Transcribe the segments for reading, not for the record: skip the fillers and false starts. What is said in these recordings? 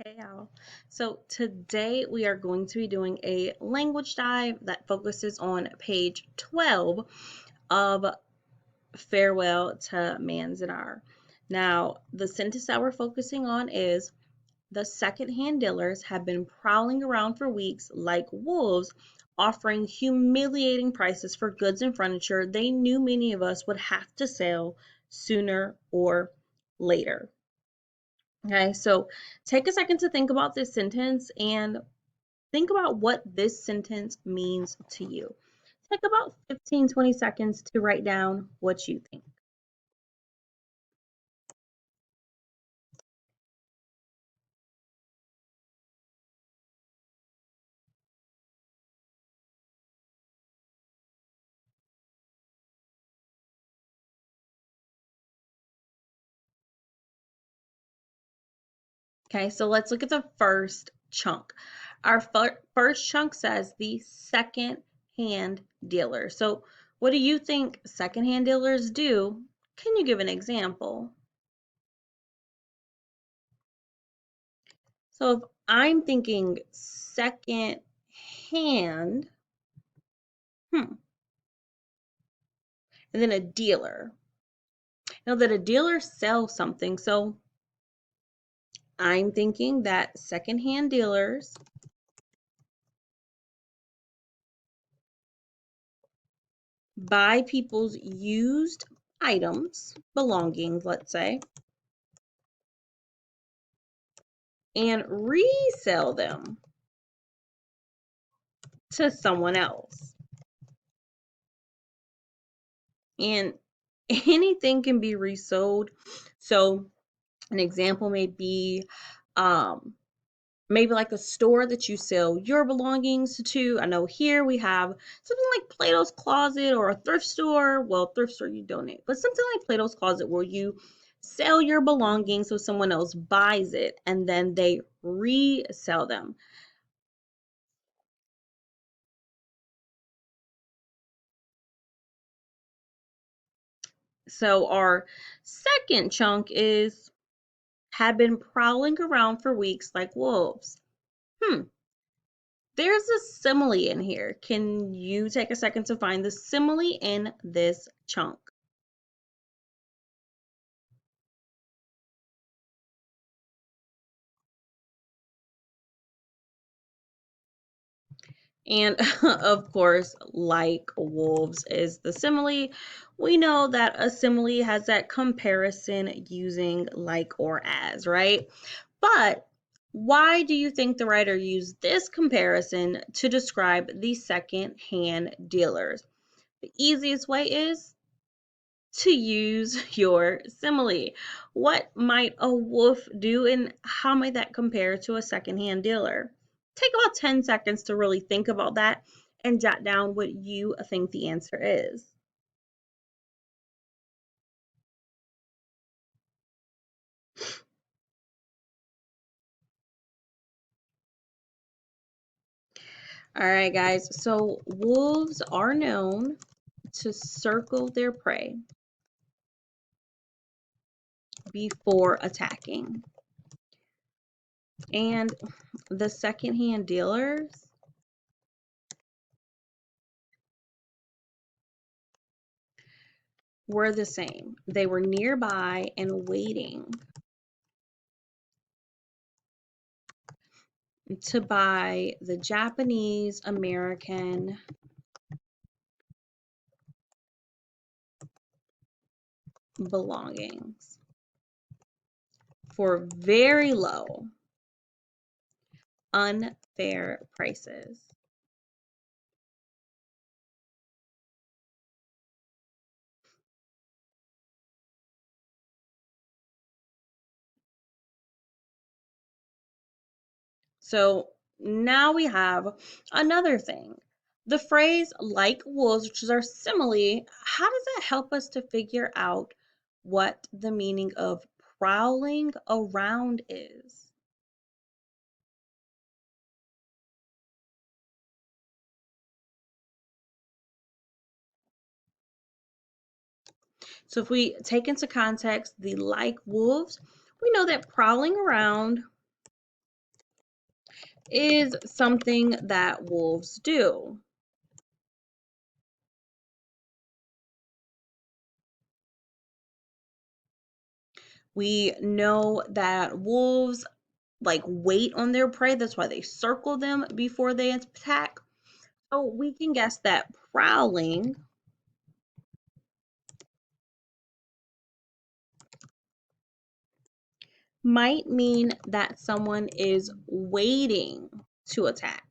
Hey y'all. So today we are going to be doing a language dive that focuses on page 12 of Farewell to Manzanar. Now, the sentence that we're focusing on is the secondhand dealers have been prowling around for weeks like wolves, offering humiliating prices for goods and furniture they knew many of us would have to sell sooner or later. Okay, so take a second to think about this sentence and think about what this sentence means to you. Take about 15-20 seconds to write down what you think. Okay, so let's look at the first chunk. Our first chunk says the second hand dealer. So, what do you think secondhand dealers do? Can you give an example? So, if I'm thinking second hand, and then a dealer. Know that a dealer sells something. So I'm thinking that secondhand dealers buy people's used items, belongings, let's say, and resell them to someone else. And anything can be resold. So an example may be um, maybe like a store that you sell your belongings to. I know here we have something like Plato's Closet or a thrift store. Well, thrift store you donate, but something like Plato's Closet where you sell your belongings so someone else buys it and then they resell them. So our second chunk is have been prowling around for weeks like wolves. Hmm, there's a simile in here. Can you take a second to find the simile in this chunk? And of course, like wolves is the simile. We know that a simile has that comparison using like or as, right? But why do you think the writer used this comparison to describe the second-hand dealers? The easiest way is to use your simile. What might a wolf do, and how might that compare to a secondhand dealer? Take about 10 seconds to really think about that and jot down what you think the answer is. All right, guys. So wolves are known to circle their prey before attacking. And the secondhand dealers were the same. They were nearby and waiting to buy the Japanese American belongings for very low, unfair prices. So now we have another thing. The phrase like wolves, which is our simile, how does that help us to figure out what the meaning of prowling around is? So if we take into context the like wolves, we know that prowling around is something that wolves do. We know that wolves like wait on their prey. That's why they circle them before they attack. So we can guess that prowling might mean that someone is waiting to attack.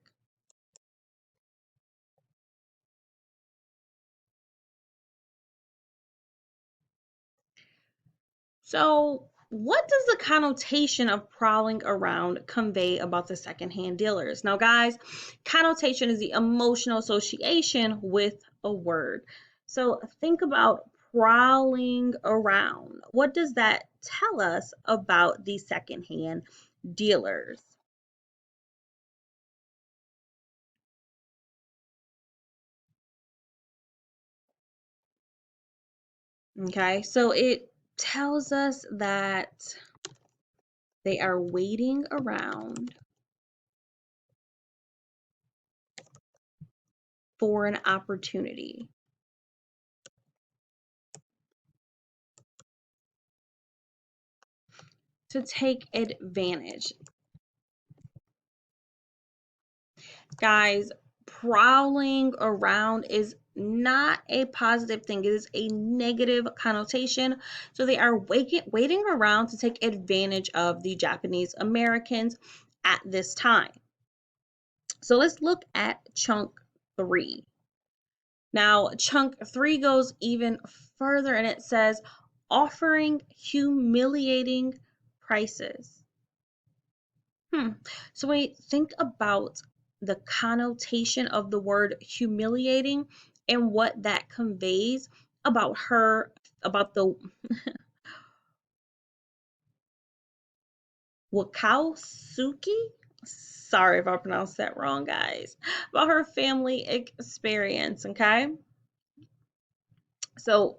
So, what does the connotation of prowling around convey about the secondhand dealers? Now, guys, connotation is the emotional association with a word. So, think about prowling around. What does that tell us about the secondhand dealers? Okay, so it tells us that they are waiting around for an opportunity to take advantage. Guys, prowling around is not a positive thing. It is a negative connotation. So they are waiting around to take advantage of the Japanese Americans at this time. So let's look at chunk 3. Now, chunk 3 goes even further and it says offering humiliating prices. So we think about the connotation of the word humiliating and what that conveys about her, about the Wakausuki. Sorry if I pronounced that wrong, guys. About her family experience, okay? So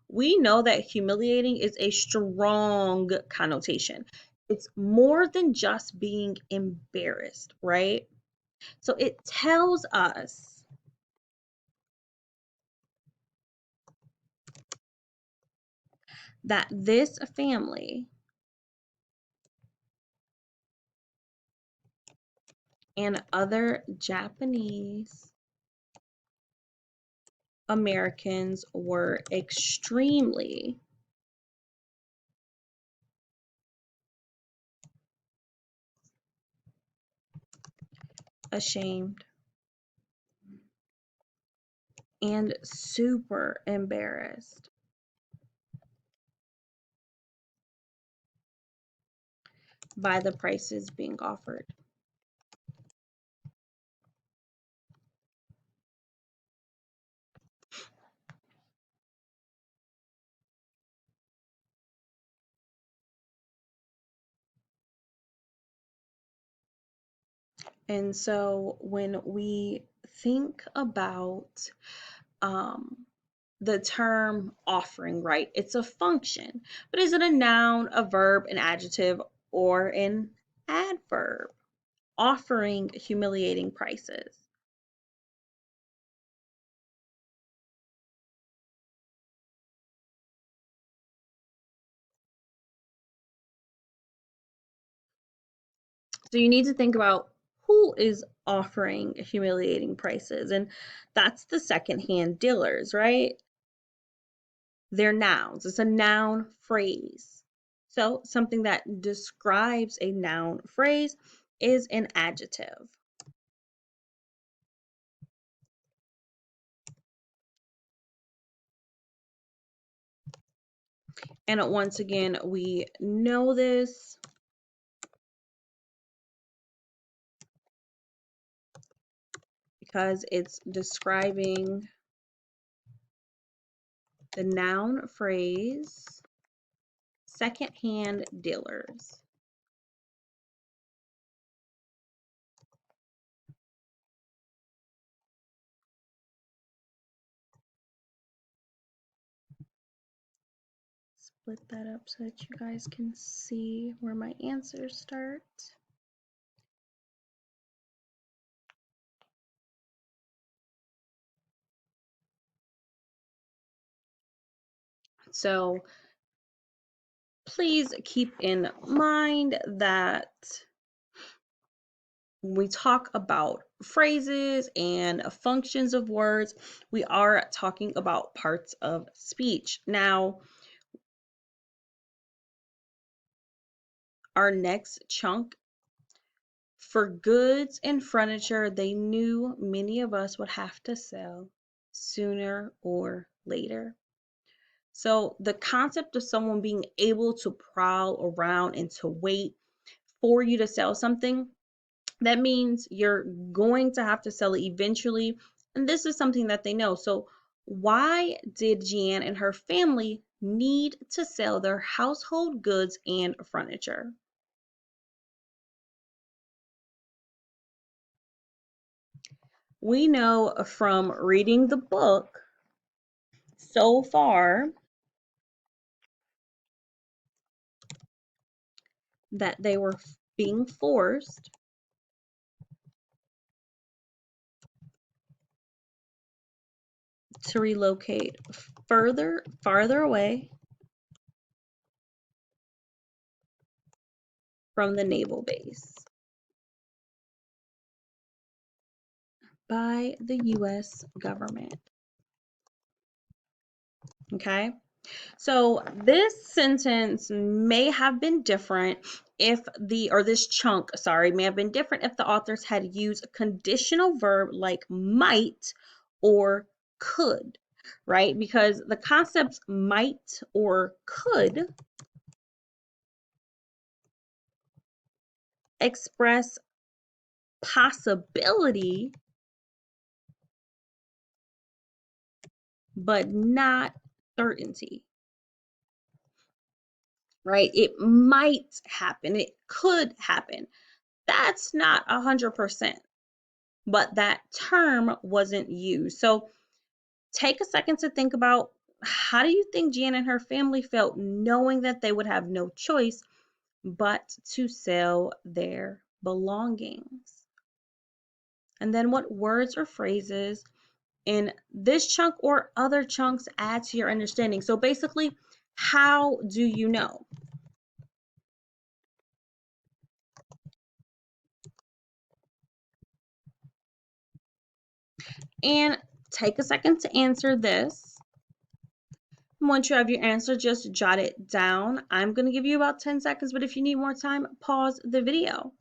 we know that humiliating is a strong connotation. It's more than just being embarrassed, right? So it tells us that this family and other Japanese Americans were extremely ashamed and super embarrassed by the prices being offered. And so when we think about um, the term offering, right? It's a function, but is it a noun, a verb, an adjective, or an adverb? Offering humiliating prices. So you need to think about who is offering humiliating prices, and that's the secondhand dealers, right? They're nouns. It's a noun phrase. So something that describes a noun phrase is an adjective. And once again, we know this because it's describing the noun phrase secondhand dealers. Split that up so that you guys can see where my answers start. So please keep in mind that when we talk about phrases and functions of words, we are talking about parts of speech. Now, our next chunk, for goods and furniture, they knew many of us would have to sell sooner or later. So the concept of someone being able to prowl around and to wait for you to sell something, that means you're going to have to sell it eventually. And this is something that they know. So why did Jan and her family need to sell their household goods and furniture? We know from reading the book so far that they were being forced to relocate farther away from the naval base by the US government. Okay? So this sentence may have been different if or this chunk, sorry, may have been different if the authors had used a conditional verb like might or could, right? Because the concepts might or could express possibility, but not certainty, right? It might happen, it could happen. That's not 100%, but that term wasn't used. So take a second to think about, how do you think Jan and her family felt knowing that they would have no choice but to sell their belongings? And then what words or phrases in this chunk or other chunks add to your understanding? So basically, how do you know? And take a second to answer this. Once you have your answer, just jot it down. I'm going to give you about 10 seconds, but if you need more time, pause the video.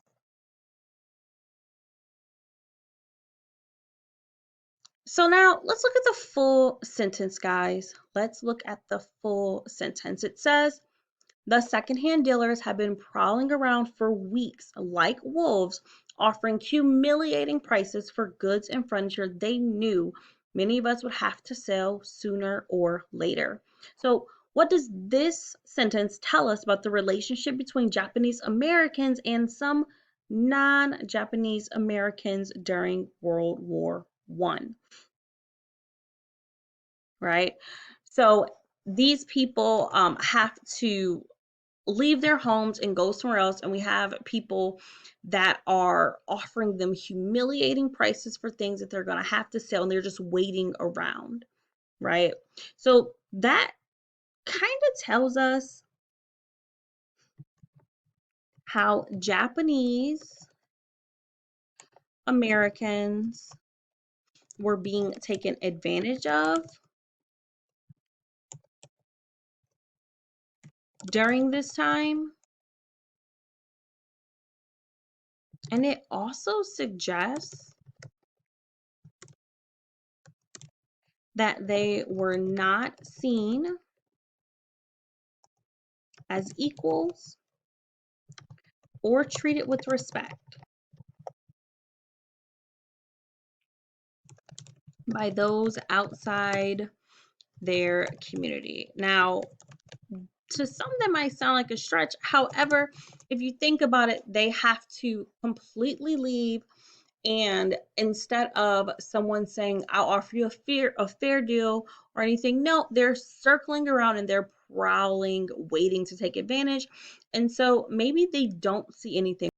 So now let's look at the full sentence, guys. Let's look at the full sentence. It says, the secondhand dealers have been prowling around for weeks like wolves, offering humiliating prices for goods and furniture they knew many of us would have to sell sooner or later. So, what does this sentence tell us about the relationship between Japanese Americans and some non-Japanese Americans during World War I? Right? So, these people have to leave their homes and go somewhere else, and we have people that are offering them humiliating prices for things that they're going to have to sell, and they're just waiting around, right? So that kind of tells us how Japanese Americans were being taken advantage of during this time, and it also suggests that they were not seen as equals or treated with respect by those outside their community. Now, to some, that might sound like a stretch. However, if you think about it, they have to completely leave. And instead of someone saying, I'll offer you a fair deal or anything, no, they're circling around and they're prowling, waiting to take advantage. And so maybe they don't see anything